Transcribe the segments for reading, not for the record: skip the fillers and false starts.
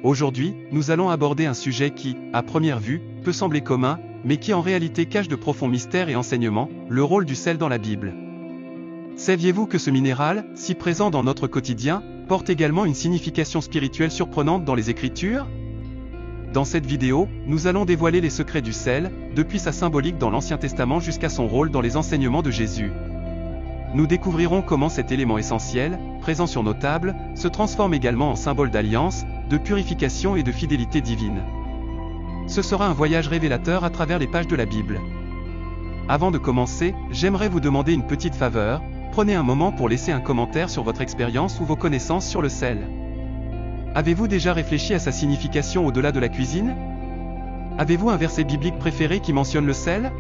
Aujourd'hui, nous allons aborder un sujet qui, à première vue, peut sembler commun, mais qui en réalité cache de profonds mystères et enseignements, le rôle du sel dans la Bible. Saviez-vous que ce minéral, si présent dans notre quotidien, porte également une signification spirituelle surprenante dans les Écritures? Dans cette vidéo, nous allons dévoiler les secrets du sel, depuis sa symbolique dans l'Ancien Testament jusqu'à son rôle dans les enseignements de Jésus. Nous découvrirons comment cet élément essentiel, présent sur nos tables, se transforme également en symbole d'alliance, de purification et de fidélité divine. Ce sera un voyage révélateur à travers les pages de la Bible. Avant de commencer, j'aimerais vous demander une petite faveur, prenez un moment pour laisser un commentaire sur votre expérience ou vos connaissances sur le sel. Avez-vous déjà réfléchi à sa signification au-delà de la cuisine? Avez-vous un verset biblique préféré qui mentionne le sel?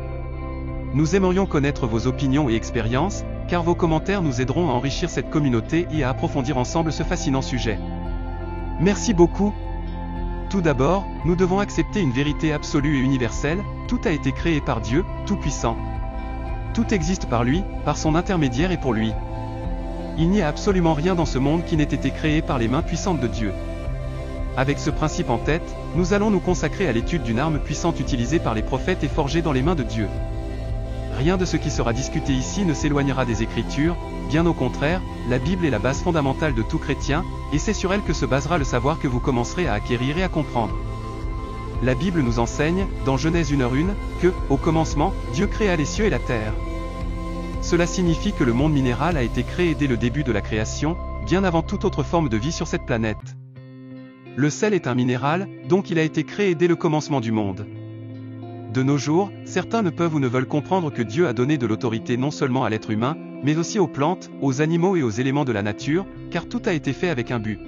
Nous aimerions connaître vos opinions et expériences, car vos commentaires nous aideront à enrichir cette communauté et à approfondir ensemble ce fascinant sujet. Merci beaucoup. Tout d'abord, nous devons accepter une vérité absolue et universelle, tout a été créé par Dieu, Tout-Puissant. Tout existe par lui, par son intermédiaire et pour lui. Il n'y a absolument rien dans ce monde qui n'ait été créé par les mains puissantes de Dieu. Avec ce principe en tête, nous allons nous consacrer à l'étude d'une arme puissante utilisée par les prophètes et forgée dans les mains de Dieu. Rien de ce qui sera discuté ici ne s'éloignera des Écritures, bien au contraire, la Bible est la base fondamentale de tout chrétien, et c'est sur elle que se basera le savoir que vous commencerez à acquérir et à comprendre. La Bible nous enseigne, dans Genèse 1:1, que, au commencement, Dieu créa les cieux et la terre. Cela signifie que le monde minéral a été créé dès le début de la création, bien avant toute autre forme de vie sur cette planète. Le sel est un minéral, donc il a été créé dès le commencement du monde. De nos jours, certains ne peuvent ou ne veulent comprendre que Dieu a donné de l'autorité non seulement à l'être humain, mais aussi aux plantes, aux animaux et aux éléments de la nature, car tout a été fait avec un but.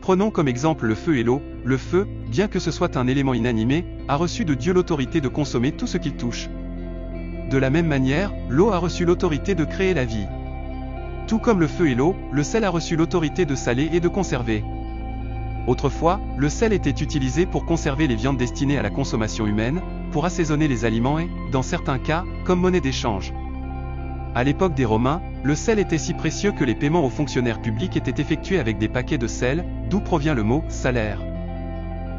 Prenons comme exemple le feu et l'eau. Le feu, bien que ce soit un élément inanimé, a reçu de Dieu l'autorité de consommer tout ce qu'il touche. De la même manière, l'eau a reçu l'autorité de créer la vie. Tout comme le feu et l'eau, le sel a reçu l'autorité de saler et de conserver. Autrefois, le sel était utilisé pour conserver les viandes destinées à la consommation humaine, pour assaisonner les aliments et, dans certains cas, comme monnaie d'échange. À l'époque des Romains, le sel était si précieux que les paiements aux fonctionnaires publics étaient effectués avec des paquets de sel, d'où provient le mot « salaire ».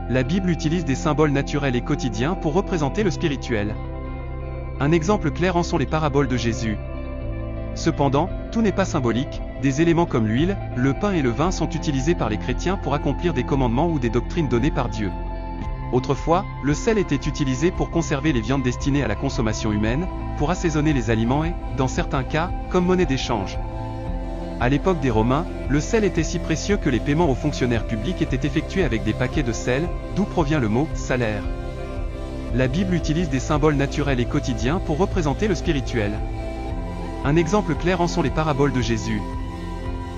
La Bible utilise des symboles naturels et quotidiens pour représenter le spirituel. Un exemple clair en sont les paraboles de Jésus. Cependant, tout n'est pas symbolique, des éléments comme l'huile, le pain et le vin sont utilisés par les chrétiens pour accomplir des commandements ou des doctrines données par Dieu. Autrefois, le sel était utilisé pour conserver les viandes destinées à la consommation humaine, pour assaisonner les aliments et, dans certains cas, comme monnaie d'échange. À l'époque des Romains, le sel était si précieux que les paiements aux fonctionnaires publics étaient effectués avec des paquets de sel, d'où provient le mot « salaire ». La Bible utilise des symboles naturels et quotidiens pour représenter le spirituel. Un exemple clair en sont les paraboles de Jésus.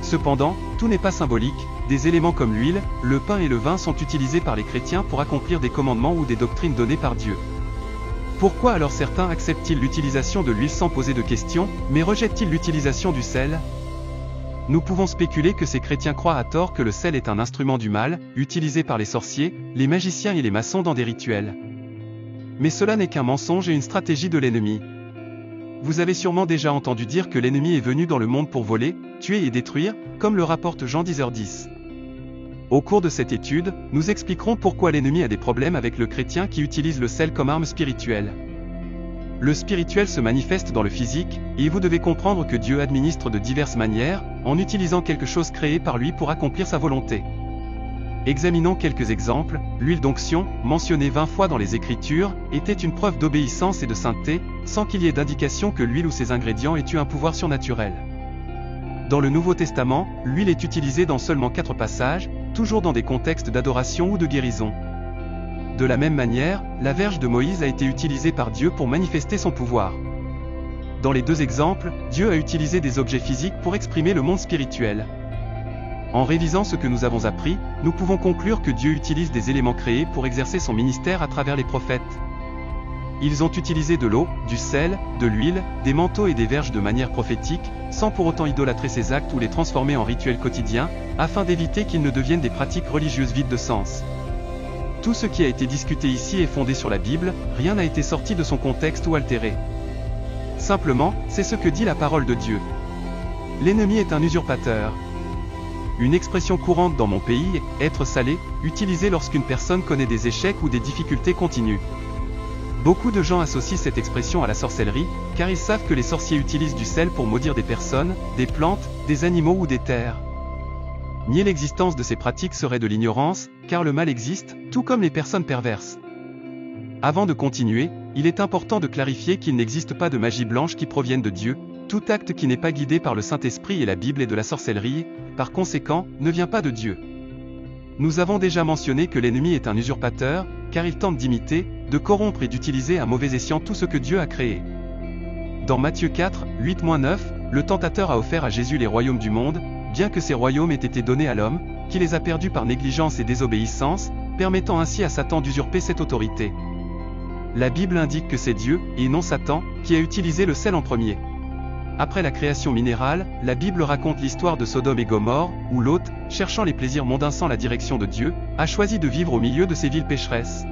Cependant, tout n'est pas symbolique, des éléments comme l'huile, le pain et le vin sont utilisés par les chrétiens pour accomplir des commandements ou des doctrines données par Dieu. Pourquoi alors certains acceptent-ils l'utilisation de l'huile sans poser de questions, mais rejettent-ils l'utilisation du sel? Nous pouvons spéculer que ces chrétiens croient à tort que le sel est un instrument du mal, utilisé par les sorciers, les magiciens et les maçons dans des rituels. Mais cela n'est qu'un mensonge et une stratégie de l'ennemi. Vous avez sûrement déjà entendu dire que l'ennemi est venu dans le monde pour voler, tuer et détruire, comme le rapporte Jean 10h10. Au cours de cette étude, nous expliquerons pourquoi l'ennemi a des problèmes avec le chrétien qui utilise le sel comme arme spirituelle. Le spirituel se manifeste dans le physique, et vous devez comprendre que Dieu administre de diverses manières, en utilisant quelque chose créé par lui pour accomplir sa volonté. Examinons quelques exemples. L'huile d'onction, mentionnée 20 fois dans les Écritures, était une preuve d'obéissance et de sainteté, sans qu'il y ait d'indication que l'huile ou ses ingrédients aient eu un pouvoir surnaturel. Dans le Nouveau Testament, l'huile est utilisée dans seulement 4 passages, toujours dans des contextes d'adoration ou de guérison. De la même manière, la verge de Moïse a été utilisée par Dieu pour manifester son pouvoir. Dans les 2 exemples, Dieu a utilisé des objets physiques pour exprimer le monde spirituel. En révisant ce que nous avons appris, nous pouvons conclure que Dieu utilise des éléments créés pour exercer son ministère à travers les prophètes. Ils ont utilisé de l'eau, du sel, de l'huile, des manteaux et des verges de manière prophétique, sans pour autant idolâtrer ces actes ou les transformer en rituels quotidiens, afin d'éviter qu'ils ne deviennent des pratiques religieuses vides de sens. Tout ce qui a été discuté ici est fondé sur la Bible, rien n'a été sorti de son contexte ou altéré. Simplement, c'est ce que dit la parole de Dieu. L'ennemi est un usurpateur. une expression courante dans mon pays, être salé, utilisée lorsqu'une personne connaît des échecs ou des difficultés continues. Beaucoup de gens associent cette expression à la sorcellerie, car ils savent que les sorciers utilisent du sel pour maudire des personnes, des plantes, des animaux ou des terres. Nier l'existence de ces pratiques serait de l'ignorance, car le mal existe, tout comme les personnes perverses. Avant de continuer, il est important de clarifier qu'il n'existe pas de magie blanche qui provienne de Dieu. Tout acte qui n'est pas guidé par le Saint-Esprit et la Bible est de la sorcellerie, par conséquent, ne vient pas de Dieu. Nous avons déjà mentionné que l'ennemi est un usurpateur, car il tente d'imiter, de corrompre et d'utiliser à mauvais escient tout ce que Dieu a créé. Dans Matthieu 4, 8-9, le tentateur a offert à Jésus les royaumes du monde, bien que ces royaumes aient été donnés à l'homme, qui les a perdus par négligence et désobéissance, permettant ainsi à Satan d'usurper cette autorité. La Bible indique que c'est Dieu, et non Satan, qui a utilisé le sel en premier. Après la création minérale, la Bible raconte l'histoire de Sodome et Gomorrhe, où Lot, cherchant les plaisirs mondains sans la direction de Dieu, a choisi de vivre au milieu de ces villes pécheresses.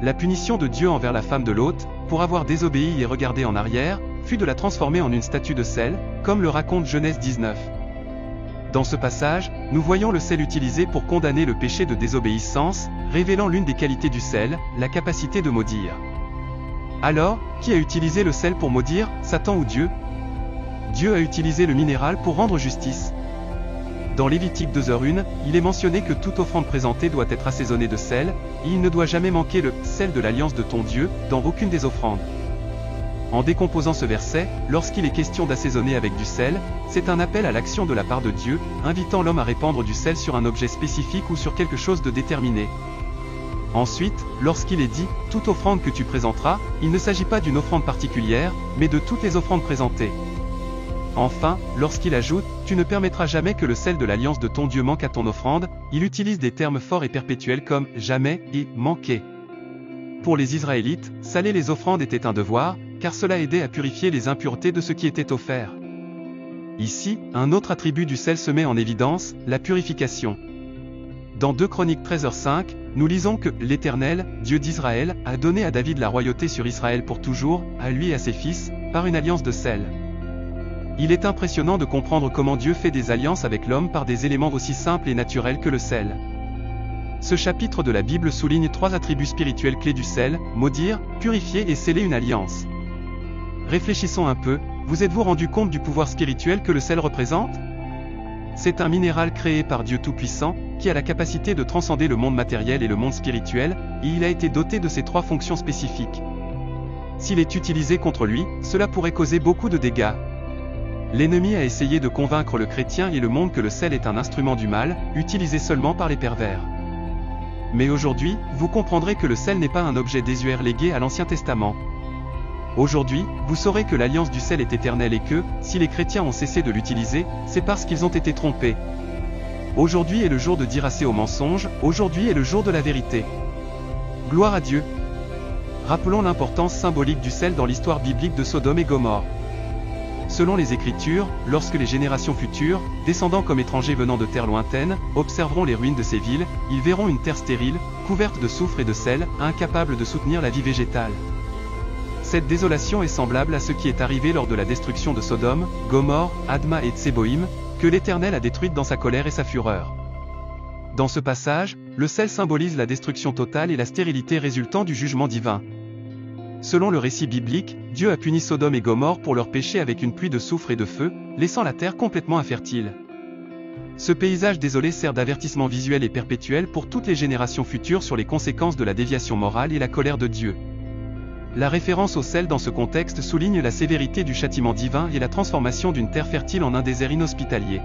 La punition de Dieu envers la femme de Lot, pour avoir désobéi et regardé en arrière, fut de la transformer en une statue de sel, comme le raconte Genèse 19. Dans ce passage, nous voyons le sel utilisé pour condamner le péché de désobéissance, révélant l'une des qualités du sel, la capacité de maudire. Alors, qui a utilisé le sel pour maudire, Satan ou Dieu? Dieu a utilisé le minéral pour rendre justice. Dans Lévitique 2h1, il est mentionné que toute offrande présentée doit être assaisonnée de sel, et il ne doit jamais manquer le « sel de l'alliance de ton Dieu » dans aucune des offrandes. En décomposant ce verset, lorsqu'il est question d'assaisonner avec du sel, c'est un appel à l'action de la part de Dieu, invitant l'homme à répandre du sel sur un objet spécifique ou sur quelque chose de déterminé. Ensuite, lorsqu'il est dit « toute offrande que tu présenteras », il ne s'agit pas d'une offrande particulière, mais de toutes les offrandes présentées. Enfin, lorsqu'il ajoute « tu ne permettras jamais que le sel de l'alliance de ton Dieu manque à ton offrande », il utilise des termes forts et perpétuels comme « jamais » et « manquer ». Pour les Israélites, saler les offrandes était un devoir, car cela aidait à purifier les impuretés de ce qui était offert. Ici, un autre attribut du sel se met en évidence, la purification. Dans 2 Chroniques 13h5, nous lisons que « l'Éternel, Dieu d'Israël, a donné à David la royauté sur Israël pour toujours, à lui et à ses fils, par une alliance de sel ». Il est impressionnant de comprendre comment Dieu fait des alliances avec l'homme par des éléments aussi simples et naturels que le sel. Ce chapitre de la Bible souligne 3 attributs spirituels clés du sel, maudire, purifier et sceller une alliance. Réfléchissons un peu, vous êtes-vous rendu compte du pouvoir spirituel que le sel représente? C'est un minéral créé par Dieu Tout-Puissant, qui a la capacité de transcender le monde matériel et le monde spirituel, et il a été doté de ces 3 fonctions spécifiques. S'il est utilisé contre lui, cela pourrait causer beaucoup de dégâts. L'ennemi a essayé de convaincre le chrétien et le monde que le sel est un instrument du mal, utilisé seulement par les pervers. Mais aujourd'hui, vous comprendrez que le sel n'est pas un objet désuet légué à l'Ancien Testament. Aujourd'hui, vous saurez que l'alliance du sel est éternelle et que, si les chrétiens ont cessé de l'utiliser, c'est parce qu'ils ont été trompés. Aujourd'hui est le jour de dire assez au mensonge, aujourd'hui est le jour de la vérité. Gloire à Dieu. Rappelons l'importance symbolique du sel dans l'histoire biblique de Sodome et Gomorrhe. Selon les Écritures, lorsque les générations futures, descendant comme étrangers venant de terres lointaines, observeront les ruines de ces villes, ils verront une terre stérile, couverte de soufre et de sel, incapable de soutenir la vie végétale. Cette désolation est semblable à ce qui est arrivé lors de la destruction de Sodome, Gomorrhe, Adma et Tseboïm, que l'Éternel a détruite dans sa colère et sa fureur. Dans ce passage, le sel symbolise la destruction totale et la stérilité résultant du jugement divin. Selon le récit biblique, Dieu a puni Sodome et Gomorrhe pour leurs péchés avec une pluie de soufre et de feu, laissant la terre complètement infertile. Ce paysage désolé sert d'avertissement visuel et perpétuel pour toutes les générations futures sur les conséquences de la déviation morale et la colère de Dieu. La référence au sel dans ce contexte souligne la sévérité du châtiment divin et la transformation d'une terre fertile en un désert inhospitalier.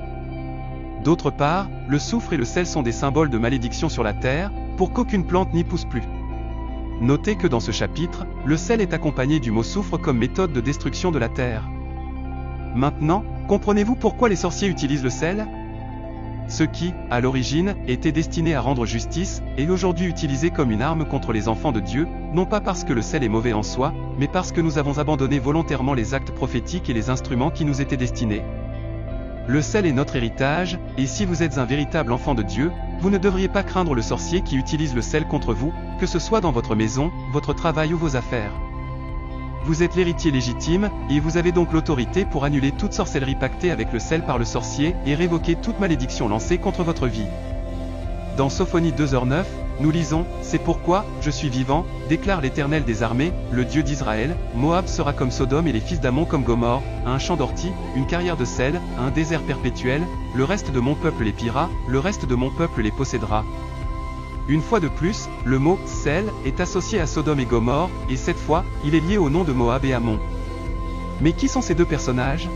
D'autre part, le soufre et le sel sont des symboles de malédiction sur la terre, pour qu'aucune plante n'y pousse plus. Notez que dans ce chapitre, le sel est accompagné du mot soufre comme méthode de destruction de la terre. Maintenant, comprenez-vous pourquoi les sorciers utilisent le sel? Ce qui, à l'origine, était destiné à rendre justice, est aujourd'hui utilisé comme une arme contre les enfants de Dieu, non pas parce que le sel est mauvais en soi, mais parce que nous avons abandonné volontairement les actes prophétiques et les instruments qui nous étaient destinés. Le sel est notre héritage, et si vous êtes un véritable enfant de Dieu, vous ne devriez pas craindre le sorcier qui utilise le sel contre vous, que ce soit dans votre maison, votre travail ou vos affaires. vous êtes l'héritier légitime, et vous avez donc l'autorité pour annuler toute sorcellerie pactée avec le sel par le sorcier, et révoquer toute malédiction lancée contre votre vie. Dans Sophonie 2h9, nous lisons « C'est pourquoi, je suis vivant, déclare l'Éternel des armées, le Dieu d'Israël, Moab sera comme Sodome et les fils d'Ammon comme Gomorrhe, un champ d'ortie, une carrière de sel, un désert perpétuel, le reste de mon peuple les pillera, le reste de mon peuple les possédera. » Une fois de plus, le mot « sel » est associé à Sodome et Gomorrhe, et cette fois, il est lié au nom de Moab et Ammon. Mais qui sont ces deux personnages ?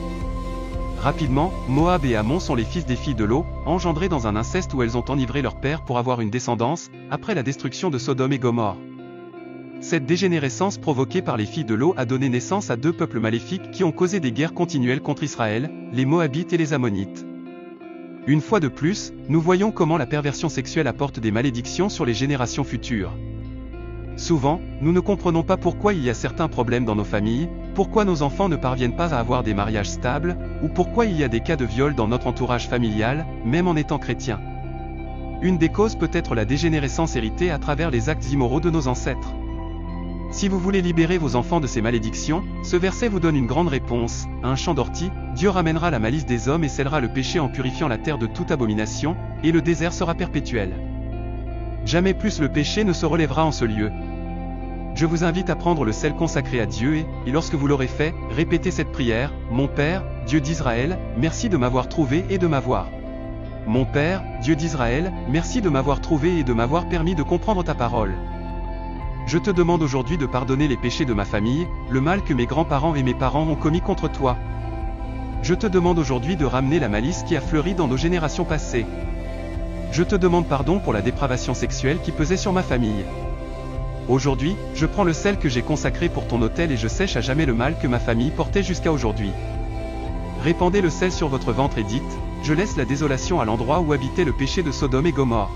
Rapidement, Moab et Ammon sont les fils des filles de Lot, engendrés dans un inceste où elles ont enivré leur père pour avoir une descendance, après la destruction de Sodome et Gomorrhe. Cette dégénérescence provoquée par les filles de Lot a donné naissance à deux peuples maléfiques qui ont causé des guerres continuelles contre Israël, les Moabites et les Ammonites. Une fois de plus, nous voyons comment la perversion sexuelle apporte des malédictions sur les générations futures. Souvent, nous ne comprenons pas pourquoi il y a certains problèmes dans nos familles, pourquoi nos enfants ne parviennent pas à avoir des mariages stables, ou pourquoi il y a des cas de viol dans notre entourage familial, même en étant chrétien. Une des causes peut être la dégénérescence héritée à travers les actes immoraux de nos ancêtres. Si vous voulez libérer vos enfants de ces malédictions, ce verset vous donne une grande réponse. À un champ d'ortie, Dieu ramènera la malice des hommes et scellera le péché en purifiant la terre de toute abomination, et le désert sera perpétuel. Jamais plus le péché ne se relèvera en ce lieu. Je vous invite à prendre le sel consacré à Dieu et lorsque vous l'aurez fait, répétez cette prière, « Mon Père, Dieu d'Israël, merci de m'avoir trouvé et de m'avoir. Mon Père, Dieu d'Israël, merci de m'avoir trouvé et de m'avoir permis de comprendre ta parole. Je te demande aujourd'hui de pardonner les péchés de ma famille, le mal que mes grands-parents et mes parents ont commis contre toi. Je te demande aujourd'hui de ramener la malice qui a fleuri dans nos générations passées. Je te demande pardon pour la dépravation sexuelle qui pesait sur ma famille. Aujourd'hui, je prends le sel que j'ai consacré pour ton autel et je sèche à jamais le mal que ma famille portait jusqu'à aujourd'hui. Répandez le sel sur votre ventre et dites, je laisse la désolation à l'endroit où habitait le péché de Sodome et Gomorrhe.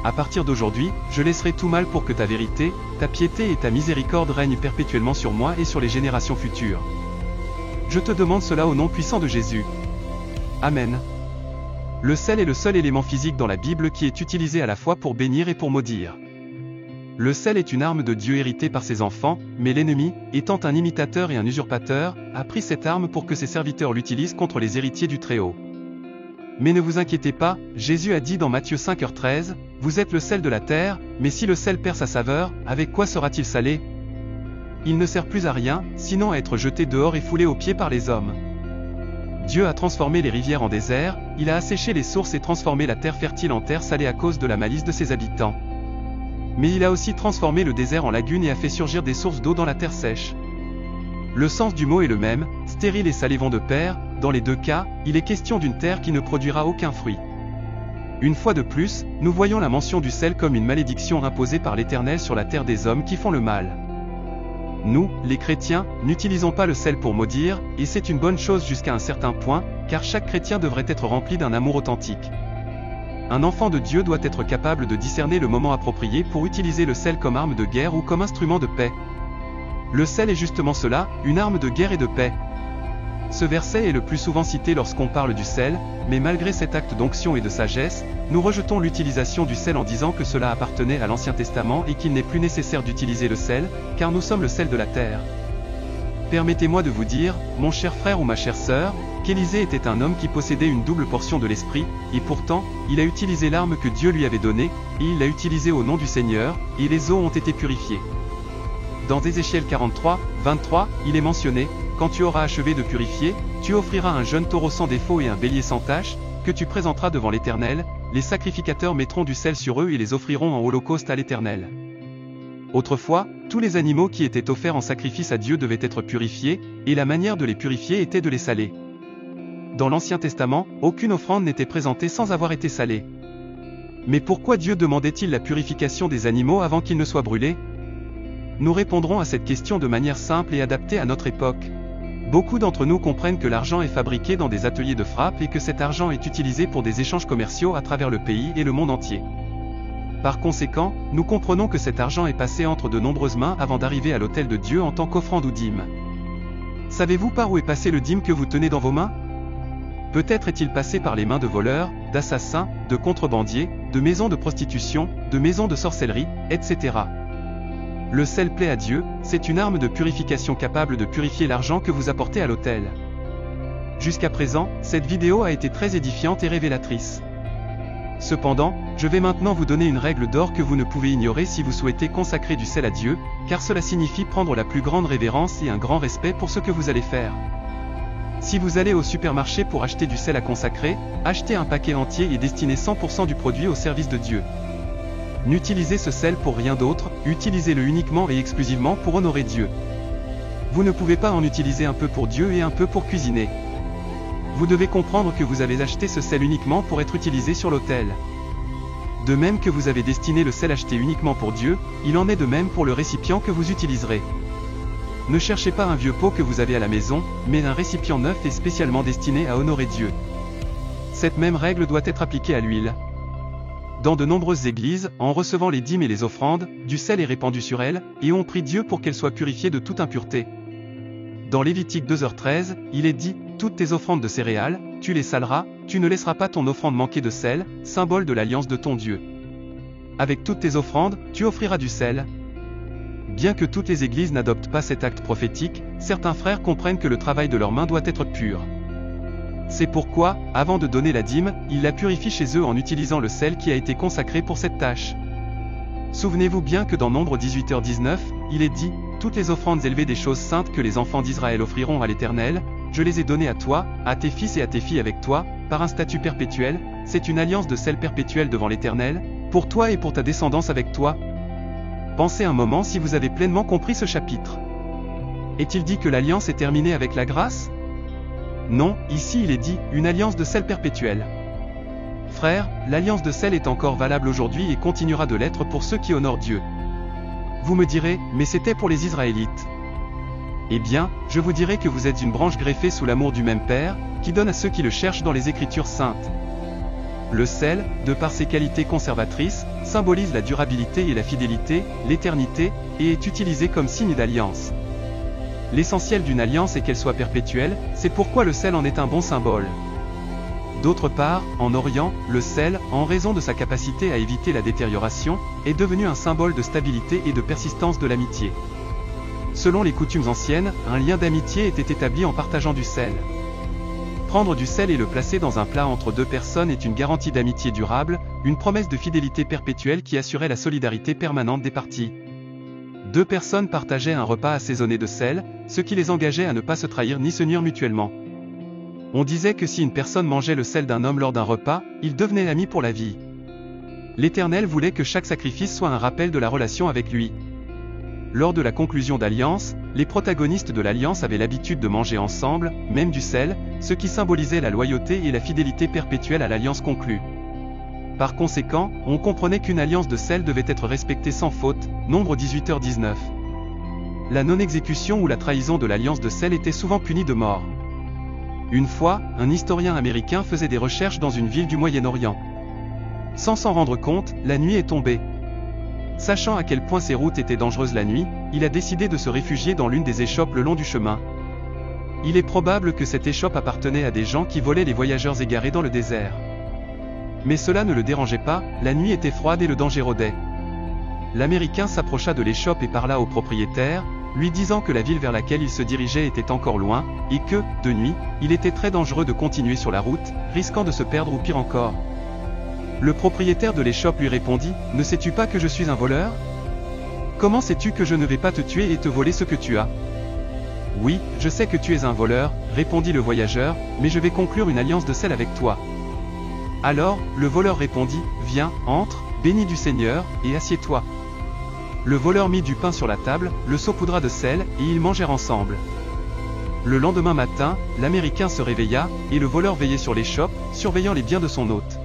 À partir d'aujourd'hui, je laisserai tout mal pour que ta vérité, ta piété et ta miséricorde règnent perpétuellement sur moi et sur les générations futures. Je te demande cela au nom puissant de Jésus. Amen. Le sel est le seul élément physique dans la Bible qui est utilisé à la fois pour bénir et pour maudire. Le sel est une arme de Dieu héritée par ses enfants, mais l'ennemi, étant un imitateur et un usurpateur, a pris cette arme pour que ses serviteurs l'utilisent contre les héritiers du Très-Haut. Mais ne vous inquiétez pas, Jésus a dit dans Matthieu 5h13, « Vous êtes le sel de la terre, mais si le sel perd sa saveur, avec quoi sera-t-il salé? Il ne sert plus à rien, sinon à être jeté dehors et foulé aux pieds par les hommes. » Dieu a transformé les rivières en désert, il a asséché les sources et transformé la terre fertile en terre salée à cause de la malice de ses habitants. Mais il a aussi transformé le désert en lagune et a fait surgir des sources d'eau dans la terre sèche. Le sens du mot est le même, stérile et salé vont de pair, dans les deux cas, il est question d'une terre qui ne produira aucun fruit. Une fois de plus, nous voyons la mention du sel comme une malédiction imposée par l'Éternel sur la terre des hommes qui font le mal. Nous, les chrétiens, n'utilisons pas le sel pour maudire, et c'est une bonne chose jusqu'à un certain point, car chaque chrétien devrait être rempli d'un amour authentique. Un enfant de Dieu doit être capable de discerner le moment approprié pour utiliser le sel comme arme de guerre ou comme instrument de paix. Le sel est justement cela, une arme de guerre et de paix. Ce verset est le plus souvent cité lorsqu'on parle du sel, mais malgré cet acte d'onction et de sagesse, nous rejetons l'utilisation du sel en disant que cela appartenait à l'Ancien Testament et qu'il n'est plus nécessaire d'utiliser le sel, car nous sommes le sel de la terre. Permettez-moi de vous dire, mon cher frère ou ma chère sœur, qu'Élisée était un homme qui possédait une double portion de l'esprit, et pourtant, il a utilisé l'arme que Dieu lui avait donnée, et il l'a utilisée au nom du Seigneur, et les eaux ont été purifiées. Dans Ézéchiel 43, 23, il est mentionné, « Quand tu auras achevé de purifier, tu offriras un jeune taureau sans défaut et un bélier sans tache, que tu présenteras devant l'Éternel, les sacrificateurs mettront du sel sur eux et les offriront en holocauste à l'Éternel. » Autrefois, tous les animaux qui étaient offerts en sacrifice à Dieu devaient être purifiés, et la manière de les purifier était de les saler. Dans l'Ancien Testament, aucune offrande n'était présentée sans avoir été salée. Mais pourquoi Dieu demandait-il la purification des animaux avant qu'ils ne soient brûlés? Nous répondrons à cette question de manière simple et adaptée à notre époque. Beaucoup d'entre nous comprennent que l'argent est fabriqué dans des ateliers de frappe et que cet argent est utilisé pour des échanges commerciaux à travers le pays et le monde entier. Par conséquent, nous comprenons que cet argent est passé entre de nombreuses mains avant d'arriver à l'autel de Dieu en tant qu'offrande ou dîme. Savez-vous par où est passé le dîme que vous tenez dans vos mains? Peut-être est-il passé par les mains de voleurs, d'assassins, de contrebandiers, de maisons de prostitution, de maisons de sorcellerie, etc. Le sel plaît à Dieu, c'est une arme de purification capable de purifier l'argent que vous apportez à l'autel. Jusqu'à présent, cette vidéo a été très édifiante et révélatrice. Cependant, je vais maintenant vous donner une règle d'or que vous ne pouvez ignorer si vous souhaitez consacrer du sel à Dieu, car cela signifie prendre la plus grande révérence et un grand respect pour ce que vous allez faire. Si vous allez au supermarché pour acheter du sel à consacrer, achetez un paquet entier et destinez 100% du produit au service de Dieu. N'utilisez ce sel pour rien d'autre, utilisez-le uniquement et exclusivement pour honorer Dieu. Vous ne pouvez pas en utiliser un peu pour Dieu et un peu pour cuisiner. Vous devez comprendre que vous avez acheté ce sel uniquement pour être utilisé sur l'autel. De même que vous avez destiné le sel acheté uniquement pour Dieu, il en est de même pour le récipient que vous utiliserez. Ne cherchez pas un vieux pot que vous avez à la maison, mais un récipient neuf et spécialement destiné à honorer Dieu. Cette même règle doit être appliquée à l'huile. Dans de nombreuses églises, en recevant les dîmes et les offrandes, du sel est répandu sur elles, et on prie Dieu pour qu'elles soient purifiées de toute impureté. Dans Lévitique 2h13, il est dit, « Toutes tes offrandes de céréales, tu les saleras, tu ne laisseras pas ton offrande manquer de sel, symbole de l'alliance de ton Dieu. Avec toutes tes offrandes, tu offriras du sel. » Bien que toutes les églises n'adoptent pas cet acte prophétique, certains frères comprennent que le travail de leurs mains doit être pur. C'est pourquoi, avant de donner la dîme, ils la purifient chez eux en utilisant le sel qui a été consacré pour cette tâche. Souvenez-vous bien que dans Nombre 18h19, il est dit, « Toutes les offrandes élevées des choses saintes que les enfants d'Israël offriront à l'Éternel, je les ai données à toi, à tes fils et à tes filles avec toi, par un statut perpétuel, c'est une alliance de sel perpétuel devant l'Éternel, pour toi et pour ta descendance avec toi. » Pensez un moment si vous avez pleinement compris ce chapitre. Est-il dit que l'alliance est terminée avec la grâce? Non, ici il est dit, une alliance de sel perpétuelle. Frères, l'alliance de sel est encore valable aujourd'hui et continuera de l'être pour ceux qui honorent Dieu. Vous me direz, mais c'était pour les Israélites. Eh bien, je vous dirai que vous êtes une branche greffée sous l'amour du même Père, qui donne à ceux qui le cherchent dans les Écritures saintes. Le sel, de par ses qualités conservatrices, symbolise la durabilité et la fidélité, l'éternité, et est utilisé comme signe d'alliance. L'essentiel d'une alliance est qu'elle soit perpétuelle, c'est pourquoi le sel en est un bon symbole. D'autre part, en Orient, le sel, en raison de sa capacité à éviter la détérioration, est devenu un symbole de stabilité et de persistance de l'amitié. Selon les coutumes anciennes, un lien d'amitié était établi en partageant du sel. Prendre du sel et le placer dans un plat entre deux personnes est une garantie d'amitié durable, une promesse de fidélité perpétuelle qui assurait la solidarité permanente des parties. Deux personnes partageaient un repas assaisonné de sel, ce qui les engageait à ne pas se trahir ni se nuire mutuellement. On disait que si une personne mangeait le sel d'un homme lors d'un repas, ils devenaient amis pour la vie. L'Éternel voulait que chaque sacrifice soit un rappel de la relation avec lui. Lors de la conclusion d'alliance, les protagonistes de l'alliance avaient l'habitude de manger ensemble, même du sel, ce qui symbolisait la loyauté et la fidélité perpétuelle à l'alliance conclue. Par conséquent, on comprenait qu'une alliance de sel devait être respectée sans faute, Nombre 18h19. La non-exécution ou la trahison de l'alliance de sel était souvent punie de mort. Une fois, un historien américain faisait des recherches dans une ville du Moyen-Orient. Sans s'en rendre compte, la nuit est tombée. Sachant à quel point ces routes étaient dangereuses la nuit, il a décidé de se réfugier dans l'une des échoppes le long du chemin. Il est probable que cette échoppe appartenait à des gens qui volaient les voyageurs égarés dans le désert. Mais cela ne le dérangeait pas, la nuit était froide et le danger rôdait. L'Américain s'approcha de l'échoppe et parla au propriétaire, lui disant que la ville vers laquelle il se dirigeait était encore loin, et que, de nuit, il était très dangereux de continuer sur la route, risquant de se perdre ou pire encore. Le propriétaire de l'échoppe lui répondit, « Ne sais-tu pas que je suis un voleur? Comment sais-tu que je ne vais pas te tuer et te voler ce que tu as? » « Oui, je sais que tu es un voleur, répondit le voyageur, mais je vais conclure une alliance de sel avec toi. Alors, le voleur répondit, « Viens, entre, bénis du Seigneur, et assieds-toi. » Le voleur mit du pain sur la table, le saupoudra de sel, et ils mangèrent ensemble. Le lendemain matin, l'Américain se réveilla, et le voleur veillait sur l'échoppe, surveillant les biens de son hôte.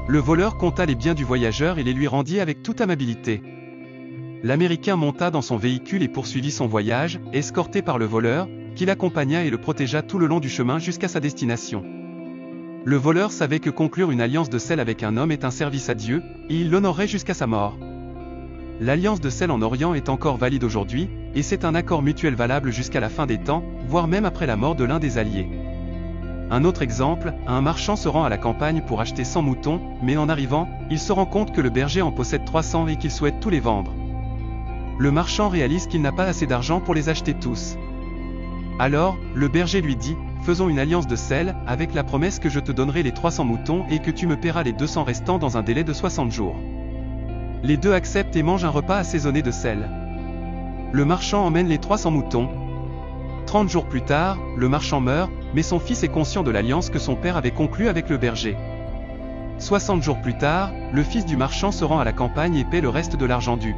Le voleur compta les biens du voyageur et les lui rendit avec toute amabilité. L'Américain monta dans son véhicule et poursuivit son voyage, escorté par le voleur, qui l'accompagna et le protégea tout le long du chemin jusqu'à sa destination. Le voleur savait que conclure une alliance de sel avec un homme est un service à Dieu, et il l'honorerait jusqu'à sa mort. L'alliance de sel en Orient est encore valide aujourd'hui, et c'est un accord mutuel valable jusqu'à la fin des temps, voire même après la mort de l'un des alliés. Un autre exemple, un marchand se rend à la campagne pour acheter 100 moutons, mais en arrivant, il se rend compte que le berger en possède 300 et qu'il souhaite tous les vendre. Le marchand réalise qu'il n'a pas assez d'argent pour les acheter tous. Alors, le berger lui dit, faisons une alliance de sel, avec la promesse que je te donnerai les 300 moutons et que tu me paieras les 200 restants dans un délai de 60 jours. Les deux acceptent et mangent un repas assaisonné de sel. Le marchand emmène les 300 moutons. 30 jours plus tard, le marchand meurt, mais son fils est conscient de l'alliance que son père avait conclue avec le berger. 60 jours plus tard, le fils du marchand se rend à la campagne et paie le reste de l'argent dû.